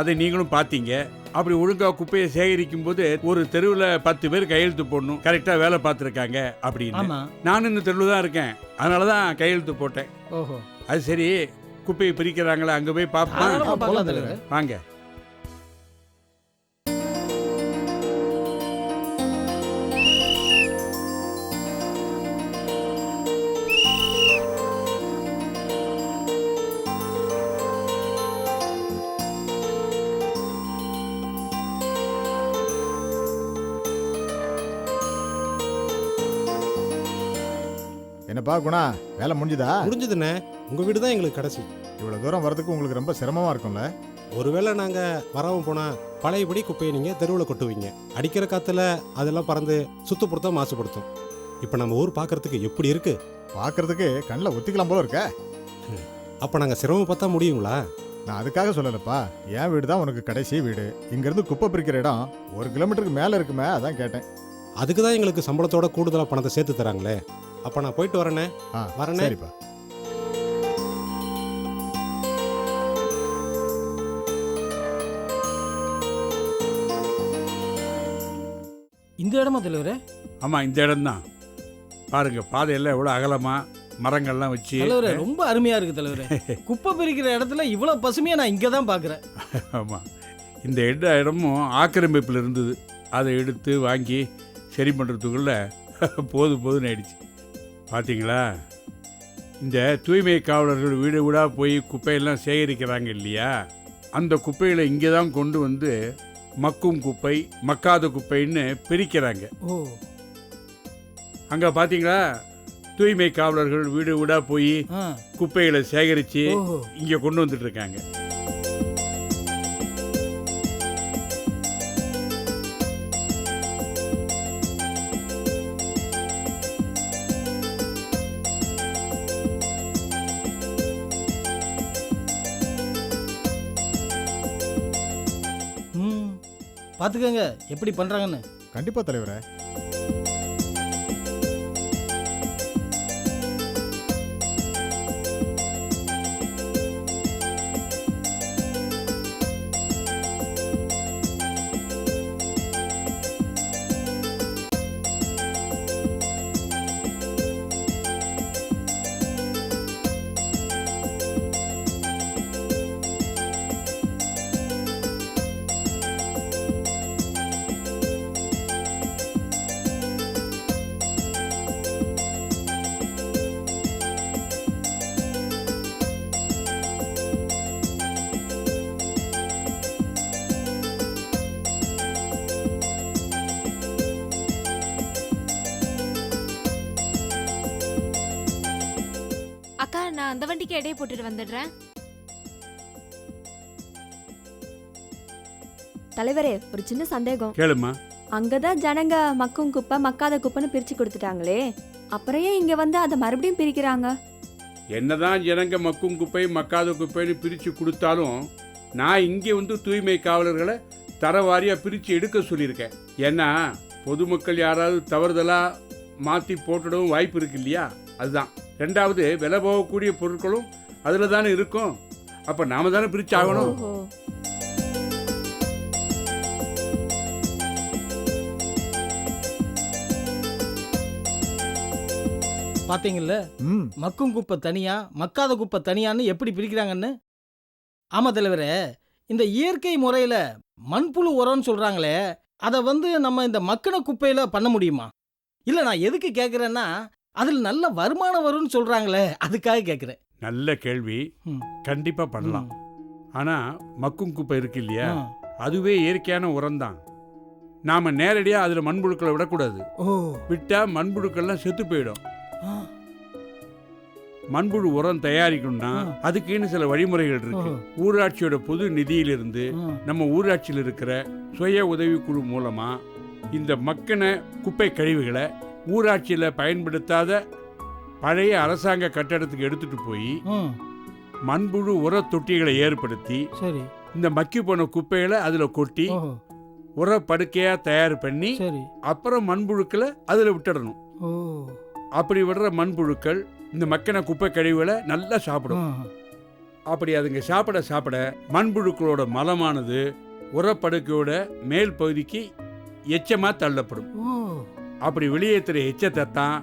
அதை நீங்களும் பார்த்தீங்க. அப்படி ஒழுங்காக குப்பையை சேகரிக்கும் போது ஒரு தெருவில் 10 பேர் கையெழுத்து போடணும், கரெக்டாக வேலை பார்த்துருக்காங்க அப்படின்னு. நானும் இந்த தெருவில் தான் இருக்கேன், அதனால தான் கையெழுத்து போட்டேன். ஓஹோ, அது சரி, குப்பையை பிரிக்கிறாங்களா, அங்கே போய் பார்ப்போம். வாங்க. என்னப்பா குணா, வேலை முடிஞ்சுதா? முடிஞ்சதுண்ணே. உங்கள் வீடு தான் எங்களுக்கு கடைசி. இவ்வளோ தூரம் வரதுக்கு உங்களுக்கு ரொம்ப சிரமமாக இருக்கும்ல? ஒருவேளை நாங்கள் வராமல் போனால் பழையபடி குப்பையை நீங்கள் தெருவில் கொட்டுவீங்க. அடிக்கிற காற்றுல அதெல்லாம் பறந்து சுத்தப்படுத்த மாசுபடுத்தும். இப்போ நம்ம ஊர் பார்க்கறதுக்கு எப்படி இருக்கு? பார்க்கறதுக்கு கண்ணில் ஒத்திக்கலாம் போல இருக்க. அப்போ நாங்கள் சிரமப்பட்டா முடியுங்களா? நான் அதுக்காக சொல்லலப்பா, என் வீடு தான் உனக்கு கடைசி வீடு. இங்கேருந்து குப்பை பிரிக்கிற இடம் 1 கிலோமீட்டருக்கு மேலே இருக்குமே, அதான் கேட்டேன். அதுக்கு தான் எங்களுக்கு சம்பளத்தோட கூடுதலாக பணத்தை சேர்த்து தராங்களே. அப்போ நான் போயிட்டு வரேனே. வரேனே. சரிப்பா. இந்த இடமா தலைவரே? ஆமாம், இந்த இடம் தான். பாருங்க, பாதையெல்லாம் எவ்வளோ அகலமாக மரங்கள்லாம் வச்சு. தலைவரே, ரொம்ப அருமையா இருக்கு தலைவரே. குப்பை பிரிக்கிற இடத்துல இவ்வளவு பசுமையா நான் இங்க தான் பாக்குறேன். ஆமாம், இந்த இடமும் ஆக்கிரமிப்பில் இருந்தது. அதை எடுத்து வாங்கி சரி பண்ணுறதுக்குள்ள போதும் ஆயிடுச்சு. பார்த்தீங்களா, இந்த தூய்மை காவலர்கள் வீடு வீடாக போய் குப்பையெல்லாம் சேகரிக்கிறாங்க இல்லையா, அந்த குப்பைகளை இங்கே தான் கொண்டு வந்து மக்கும் குப்பை, மக்காத குப்பைன்னு பிரிக்கிறாங்க. அங்கே பார்த்தீங்களா, தூய்மை காவலர்கள் வீடு வீடாக போய் குப்பைகளை சேகரித்து இங்கே கொண்டு வந்துட்டு இருக்காங்க. பார்த்துக்கங்க எப்படி பண்ணுறாங்கன்னு. கண்டிப்பா தலைவரே. அக்கா, நான் அந்த வண்டிக்கு எடையை போட்டுட்டு வந்துடுறேன். தலைவரே, ஒரு சின்ன சந்தேகம். கேளுமா. அங்கதான் ஜனங்க மக்கும் குப்பை மக்காத குப்பைன்னு பிரிச்சு கொடுத்துட்டாங்களே, அப்புறம் ஏன் இங்க வந்து அதை மறுபடியும் பிரிக்கிறாங்க? என்னதான் ஜனங்க மக்கும் குப்பை மக்காத குப்பைன்னு பிரித்து கொடுத்தாலும் நான் இங்கே வந்து தூய்மை காவலர்களை தரவாரியாக பிரித்து எடுக்க சொல்லியிருக்கேன். ஏன்னா பொதுமக்கள் யாராவது தவறுதலாக மாற்றி போட்டுடவும் வாய்ப்பு இருக்கு இல்லையா, அதுதான். ரெண்டாவது, விலை போகக்கூடிய பொருட்களும் அதில் தானே இருக்கும். அப்போ நாம தானே பிரித்து ஆகணும். பார்த்தீங்கல்ல, மக்கும் குப்பை தனியா மக்காத குப்பை தனியான்னு எப்படி பிரிக்கிறாங்கன்னு. ஆமாம் தலைவரே, இந்த இயற்கை முறையில் மண்புழு உரம்னு சொல்கிறாங்களே, அதை நம்ம இந்த மக்கின குப்பையில் பண்ண முடியுமா? இல்லை, நான் எதுக்கு கேட்குறேன்னா, அதில் நல்ல வருமானம் வரும்னு சொல்கிறாங்களே, அதுக்காக கேட்குறேன். நல்ல கேள்வி. கண்டிப்பாக பண்ணலாம். ஆனால் மக்கும் குப்பை இருக்கு இல்லையா, அதுவே இயற்கையான உரம் தான். நாம் நேரடியாக அதில் மண்புழுக்களை விடக்கூடாது. விட்டால் மண்புழுக்கள்லாம் செத்து போயிடும். மண்புழு உரம் தயாரிக்கணும்னா அதுக்குன்னு சில வழிமுறைகள் இருக்கு. ஊராட்சியோட பொது நிதியிலிருந்து நம்ம ஊராட்சியில் இருக்கிற சுய உதவிக்குழு மூலமா இந்த மக்கின குப்பை கழிவுகளை ஊராட்சியில் பயன்படுத்தாத பழைய அரசாங்க கட்டடத்துக்கு எடுத்துட்டு போய் மண்புழு உர தொட்டிகளை ஏற்படுத்தி இந்த மக்கி போன குப்பைகளை அதில் கொட்டி உர படுக்கையா தயார் பண்ணி அப்புறம் மண்புழுக்களை அதில் விட்டுடணும். அப்படி விடுற மண்புழுக்கள் இந்த மக்கின குப்பை கழிவுகளை நல்லா சாப்பிடும். அப்படி அதுங்க சாப்பிட சாப்பிட மண்புழுக்களோட மலமானது உரப்படுக்கையோட மேல் பகுதிக்கு எச்சமாக தள்ளப்படும். அப்படி வெளியேற்றுற எச்சத்தை தான்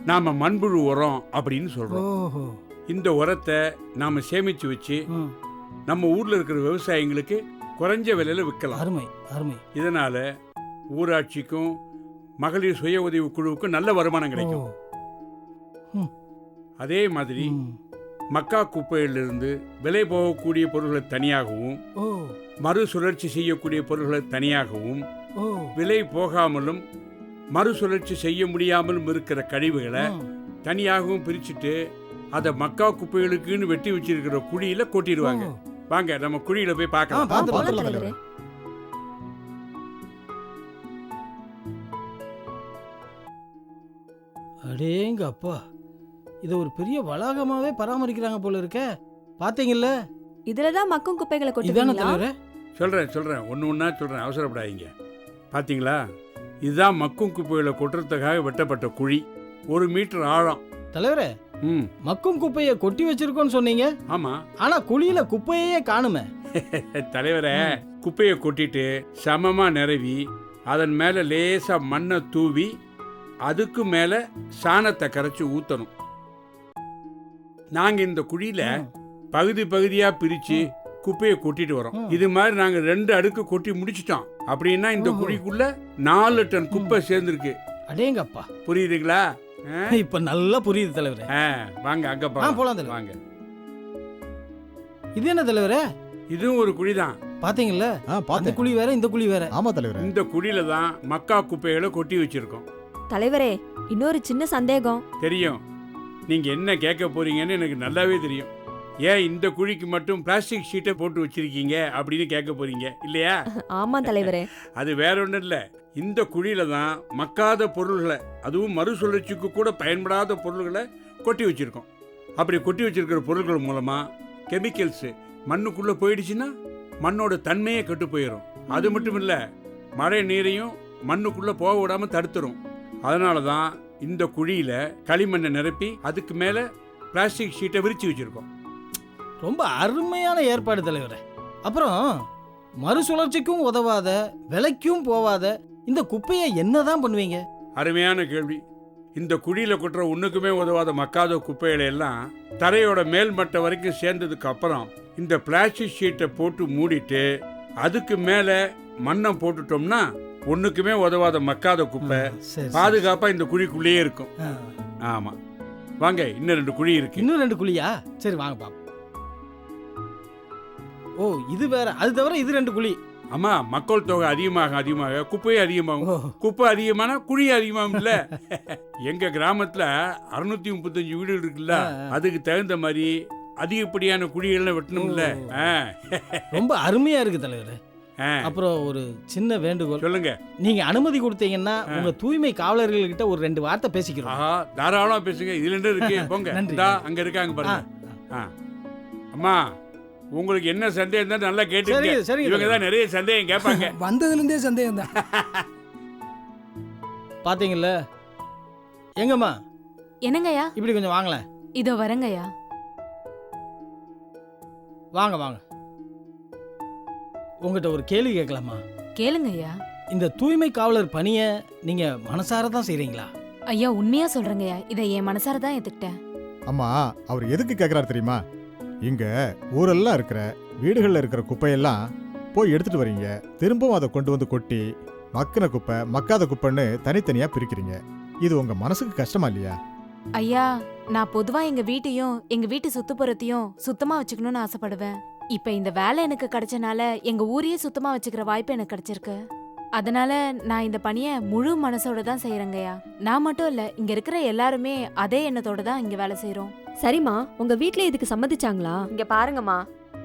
நாம் மண்புழு உரம் அப்படின்னு சொல்கிறோம். இந்த உரத்தை நாம் சேமித்து வச்சு நம்ம ஊரில் இருக்கிற விவசாயிங்களுக்கு குறைஞ்ச விலையில் விற்கலாம். அருமை அருமை. இதனால் ஊராட்சிக்கும் மகளிர் சுய உதவி குழுவுக்கும் நல்ல வருமானம் கிடைக்கும். அதே மாதிரி மக்கா குப்பையிலிருந்து விலை போகக்கூடிய பொருட்களை தனியாகவும் மறுசுழற்சி செய்யக்கூடிய பொருட்களை தனியாகவும் விலை போகாமலும் மறுசுழற்சி செய்ய முடியாமலும் இருக்கிற கழிவுகளை தனியாகவும் பிரிச்சுட்டு அதை மக்கா குப்பைகளுக்குன்னு வெட்டி வச்சிருக்கிற குழியில கொட்டிடுவாங்க. வாங்க நம்ம குழியில போய் பார்க்கலாம். அடேங்க அப்பா, இது ஒரு பெரிய வளாகமாவே பராமரிக்கிறாங்க போல இருக்க. பாத்தீங்கல்ல, இதுலதான் மக்கும் குப்பைகளை கொட்டுவீங்களா? சொல்றேன் ஒன்னு ஒன்னா சொல்றேன், அவசரப்படாதீங்க. பாத்தீங்களா, இதுதான் மக்கும் குப்பைகளை கொட்டுறதுக்காக வெட்டப்பட்ட குழி. 1 மீட்டர் ஆழம். தலைவரே, மக்கும் குப்பையை கொட்டி வச்சிருக்கோன்னு சொன்னீங்க. ஆமா, ஆனா குழியில குப்பையே காணுமே. தலைவரே, குப்பையை கொட்டிட்டு சமமா நிரவி அதன் மேல லேசா மண்ணை தூவி அதுக்கு மேல சாணத்தை கரைச்சி ஊத்தணும். நாங்க இந்த குழியில பகுதி பகுதியா பிரிச்சு குப்பையை கொட்டிட்டு வரோம். இது மாதிரி நாங்க 2 அடுக்கு கொட்டி முடிச்சிட்டோம். அப்படின்னா இந்த குழிக்குள்ள 4 டன் குப்பை சேர்ந்துருக்கு. அடேங்கப்பா, புரியுதுங்களா? இப்ப நல்லா புரியுது தலைவரே. வாங்க அங்க போலாம். வாங்க. இது என்ன தலைவரே? இதுவும் ஒரு குழிதான். பாத்தீங்கல்ல, அந்த குழி வேற இந்த குழி வேற. ஆமா தலைவரே, இந்த குழியில தான் மக்கா குப்பைகளை கொட்டி வச்சிருக்கோம். தலைவரே, இன்னொரு சின்ன சந்தேகம். தெரியும், நீங்க என்ன கேட்க போறீங்கன்னு எனக்கு நல்லாவே தெரியும். ஏன் இந்த குழிக்கு மட்டும் பிளாஸ்டிக் ஷீட்டை போட்டு வச்சிருக்கீங்க அப்படின்னு கேட்க போறீங்க இல்லையா? ஆமா தலைவரே. அது வேற ஒன்றும் இல்லை. இந்த குழியில தான் மக்காத பொருள்களை, அதுவும் மறுசுழற்சிக்கு கூட பயன்படாத பொருள்களை கொட்டி வச்சிருக்கோம். அப்படி கொட்டி வச்சிருக்கிற பொருட்கள் மூலமா கெமிக்கல்ஸ் மண்ணுக்குள்ள போயிடுச்சுன்னா மண்ணோட தன்மையே கெட்டு போயிடும். அது மட்டும் இல்லை, மழை நீரையும் மண்ணுக்குள்ளே போக விடாமல் தடுத்துரும். அதனால தான் இந்த குழியில் களிமண்ணை நிரப்பி அதுக்கு மேலே பிளாஸ்டிக் ஷீட்டை விரித்து வச்சுருக்கோம். ரொம்ப அருமையான ஏற்பாடு தலைவரே. அப்புறம் மறுசுழற்சிக்கும் உதவாத, விலைக்கும் போவாத இந்த குப்பையை என்னதான் பண்ணுவீங்க? அருமையான கேள்வி. இந்த குழியில் கொட்டுற ஒன்றுக்குமே உதவாத மக்காத குப்பைகளை எல்லாம் தரையோட மேல்மட்டம் வரைக்கும் சேர்ந்ததுக்கு அப்புறம் இந்த பிளாஸ்டிக் ஷீட்டை போட்டு மூடிட்டு அதுக்கு மேலே மண்ணை போட்டுட்டோம்னா ஒன்றுக்குமே உதவாத மக்காத குப்பை பாதுகாப்பாக இந்த குழிக்குள்ளேயே இருக்கும். ஆமாம், வாங்க, இன்னும் 2 குழி இருக்கு. இன்னும் 2 குழியா? சரி வாங்க பாப்போம். ஓ, இது வேற. அது தவிர இது 2 குழி. ஆமா, மக்கள் தொகை அதிகமாக குப்பையும் அதிகமாகும். குப்பை அதிகமான குழி அதிகமாகும் இல்ல. எங்க கிராமத்துல 635 வீடுகள் இருக்குல்ல, அதுக்கு தகுந்த மாதிரி அதிகப்படியான குழிகள்லாம் வெட்டணும்ல. ரொம்ப அருமையா இருக்கு தலைவர். அப்புறம் ஒரு சின்ன வேண்டுகோள். சொல்லுங்க. நீங்க அனுமதி கொடுத்தீங்கன்னா உங்க தூய்மை காவலர்கள் கிட்ட ஒரு 2 வார்த்தை பேசிக்கிறோம். தாராளமா பேசுங்க. இதுல என்ன இருக்கு? போங்க. அங்க இருக்காங்க பாருங்க. அம்மா, உங்களுக்கு என்ன சந்தேகம் தான் நல்லா கேட்டு. இவங்க தான் நிறைய சந்தேகம் கேட்பாங்க. வந்ததுல இருந்தே சந்தேகம் தான். பாத்தீங்கல்ல? எங்கம்மா? என்னங்கய்யா? இப்படி கொஞ்சம் வாங்கல. இதோ வரங்கய்யா. வாங்க வாங்க. உங்ககிட்ட ஒரு கேள்வி கேட்கலாமா? கேளுங்கய்யா. இந்த தூய்மை காவலர் பணியை நீங்க மனசார தான் செய்றீங்களா? ஐயா, உண்மையா சொல்றேங்கய்யா. இதை என் மனசார தான் ஏத்துக்கிட்டேன். அம்மா, அவர் எதுக்கு கேட்குறாரு தெரியுமா? இங்க ஊரெல்லாம் இருக்கிற வீடுகளில் இருக்கிற குப்பையெல்லாம் போய் எடுத்துட்டு வரீங்க, திரும்பவும் அதை கொண்டு வந்து கொட்டி மக்கின குப்பை மக்காத குப்பைன்னு தனித்தனியா பிரிக்கிறீங்க. இது உங்க மனசுக்கு கஷ்டமா இல்லையா? ஐயா, நான் பொதுவா எங்க வீட்டையும் எங்க வீட்டு சுத்துப்புறத்தையும் சுத்தமா வச்சுக்கணும்னு ஆசைப்படுவேன். இப்ப இந்த வேலை எனக்கு கிடைச்சனால எங்க ஊரையே சுத்தமா வச்சுக்கிற வாய்ப்பு எனக்கு கிடைச்சிருக்கு. அதனால நான் இந்த பணியை முழு மனசோட தான் செய்யறேங்கய்யா. நான் மட்டும் இல்ல, இங்க இருக்கிற எல்லாருமே அதே எண்ணத்தோட தான் இங்க வேலை செய்யறோம். சரிம்மா, உங்க வீட்ல இதுக்கு சம்மதிச்சாங்களா? இங்க பாருங்கம்மா,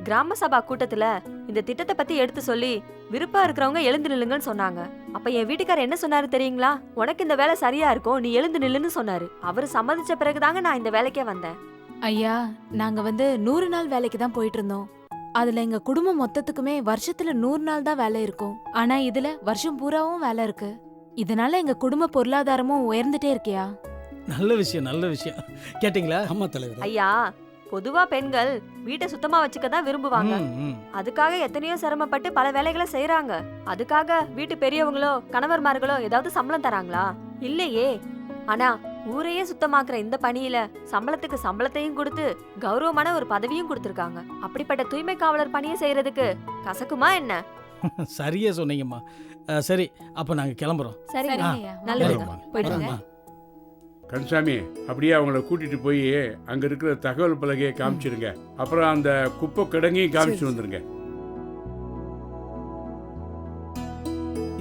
கிராம சபா கூட்டத்துல இந்த திட்டத்தை பத்தி எடுத்து சொல்லி விருப்பம் இருக்கிறவங்க எழுந்து நில்லுங்கன்னு சொன்னாங்க. அப்ப என் வீட்டுக்காரர் என்ன சொன்னாரு தெரியுங்களா? உனக்கு இந்த வேலை சரியா இருக்கும், நீ எழுந்து நில்லுன்னு சொன்னாரு. அவரு சம்மதிச்ச பிறகுதாங்க நான் இந்த வேலைக்கே வந்தேன். ஐயா, நாங்க 100 நாள் வேலைக்கு தான் போயிட்டு இருந்தோம். அதுல எங்க குடும்பம் மொத்தத்துக்குமே வருஷத்துல 100 நாள் தான் வேலை இருக்கும். ஆனா இதுல வருஷம் பூராவும் வேலை இருக்கு. இதனால எங்க குடும்ப பொருளாதாரமும் உயர்ந்துட்டே இருக்கியா. நல்ல விஷயம், நல்ல விஷயம். கேட்டீங்களா? ஆமா தலைவர். ஐயா, பொதுவா பெண்கள் வீட்டை சுத்தமா வச்சுக்க தான் விரும்புவாங்க. அதுக்காக எத்தனையோ சிரமப்பட்டு பல வேலைகளை செய்யறாங்க. அதுக்காக வீட்டு பெரியவங்களோ கணவர்மார்களோ ஏதாவது சம்பளம் தராங்களா? இல்லையே. ஆனா ஊரையே சுத்தமாக்குற இந்த பணியில சம்பளத்துக்கு சம்பளத்தையும் கொடுத்து கௌரவமான ஒரு பதவியும் கொடுத்திருக்காங்க. அப்படிப்பட்ட தூய்மை காவலர் பணியை செய்யறதுக்கு கசக்குமா என்ன? சரியா சொன்னீங்கம்மா. சரி, அப்ப நாங்க கிளம்புறோம். போயிடுங்க. கன்சாமி, அப்படியே அவங்கள கூட்டிட்டு போய் அங்க இருக்கிற தகவல் பலகையை காமிச்சிருங்க. அப்புறம் அந்த குப்பை கிடங்கையும் காமிச்சு வந்துருங்க.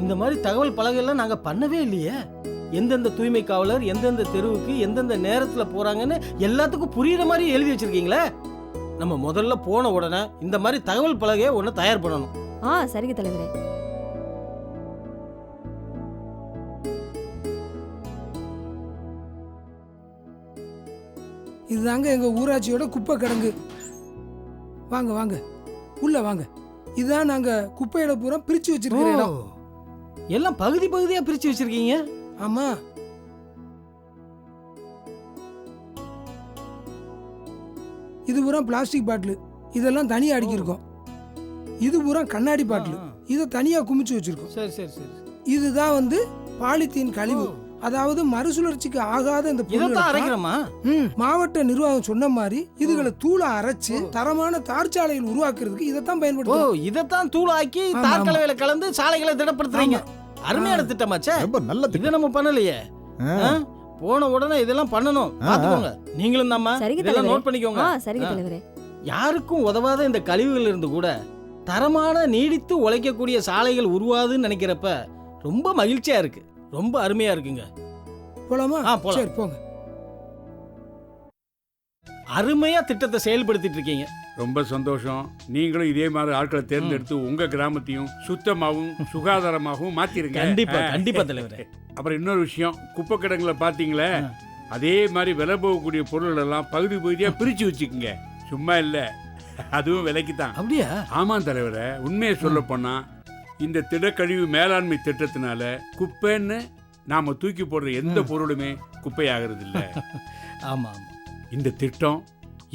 இந்த மாதிரி தகவல் பலகையெல்லாம் நாங்க பண்ணவே இல்லையே. எந்தெந்த தூய்மை காவலர் எந்தெந்த தெருவுக்கு எந்தெந்த நேரத்துல போறாங்கன்னு எல்லாத்துக்கும் புரியுற மாதிரி எழுதி வச்சிருக்கீங்களே. நம்ம முதல்ல போன உடனே இந்த மாதிரி தகவல் பலகையை ஒண்ணு தயார் பண்ணணும். சரிங்க தலைவரே. இதுதாங்க எங்க ஊராட்சியோட குப்பை கிடங்கு. வாங்க வாங்க, உள்ள வாங்க. இதுதான் நாங்க குப்பையில பூரா பிரிச்சு வச்சிருக்கிற இடம். எல்லாம் பகுதி பகுதியா பிரிச்சு வச்சிருக்கீங்க. ஆமா, இது பூரா பிளாஸ்டிக் பாட்டில், இதெல்லாம் தனியா அடிக்கிருக்கோம். இது பூரா கண்ணாடி பாட்டில், இதை தனியா குமிச்சு வச்சிருக்கோம். சரி சரி சரி. இதுதான் பாலித்தீன் கழிவு, அதாவது மறுசுழற்சிக்கு ஆகாத இந்த மாவட்ட நிர்வாகம் சொன்ன மாதிரி இதுகளை தூள அரைச்சு தரமான தார் சாலைகள் உருவாக்குறதுக்கு இதைத்தான் பயன்படுத்தும். இதைத்தான் தூளாக்கி தார் கலவையில கலந்து சாலைகளை திடப்படுத்துறீங்க. அருமையான திட்டமாச்சே. நல்ல இதை நம்ம பண்ணலையே. போன உடனே இதெல்லாம் பண்ணணும். பாத்துக்கோங்க, நீங்களும் நம்ம இதெல்லாம் நோட் பண்ணிக்கோங்க. சரிங்க தலைவரே. யாருக்கும் உதவாத இந்த கழிவுகள் இருந்து கூட தரமான நீடித்து உழைக்கக்கூடிய சாலைகள் உருவாதுன்னு நினைக்கிறப்ப ரொம்ப மகிழ்ச்சியா இருக்கு. ரொம்ப அருமையா இருக்குங்க. போலாமா? சரி போங்க. அருமையா திட்டத்தை செயல்படுத்திட்டு இருக்கீங்க. ரொம்ப சந்தோஷம். நீங்களும் இதே மாதிரி ஆட்களை தேர்ந்தெடுத்து உங்க கிராமத்தையும் சுத்தமாகவும் சுகாதாரமாகவும் மாத்திருங்க. கண்டிப்பா கண்டிப்பா தலைவரே. அப்புறம் இன்னொரு விஷயம், குப்பை கிடங்குல பாத்தீங்களே, அதே மாதிரி விலை போகக்கூடிய பொருள் எல்லாம் பகுதி பகுதியா பிரிச்சு வச்சுக்குங்க. சும்மா இல்ல, அதுவும் விலைக்கு தான். அப்படியா? ஆமா தலைவரே, உண்மையை சொல்ல போனா இந்த திடக்கழிவு மேலாண்மை திட்டத்தினால குப்பைன்னு நாம தூக்கி போடுற எந்த பொருளுமே குப்பையாகிறது இல்ல. ஆமா. இந்த திட்டம்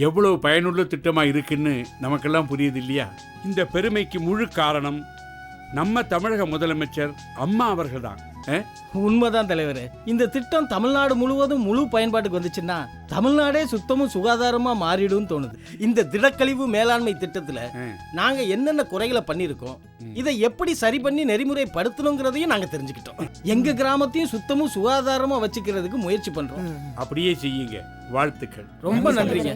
எவ்வளவு பயனுள்ள திட்டமா இருக்குன்னு நமக்கெல்லாம் புரியுது இல்லையா? இந்த பெருமைக்கு முழு காரணம் நம்ம தமிழக முதலமைச்சர் அம்மா அவர்கள் தான். உண்மைதான் தலைவரே. இந்த திட்டம் தமிழ்நாடு முழுவதும் முழு பயன்பாட்டுக்கு வந்துச்சுன்னா தமிழ்நாடே சுத்தமும் சுகாதாரமா மாறிடும் தோணுது. இந்த திடக்கழிவு மேலாண்மை திட்டத்துல நாங்க என்னென்ன குறைகளை பண்ணிருக்கோம், இதை எப்படி சரி பண்ணி நெறிமுறைப்படுத்தணுங்கிறதையும் நாங்க தெரிஞ்சுக்கிட்டோம். எங்க கிராமத்தையும் சுத்தமும் சுகாதாரமா வச்சுக்கிறதுக்கு முயற்சி பண்றோம். அப்படியே செய்யுங்க. வாழ்த்துக்கள். ரொம்ப நன்றிங்க.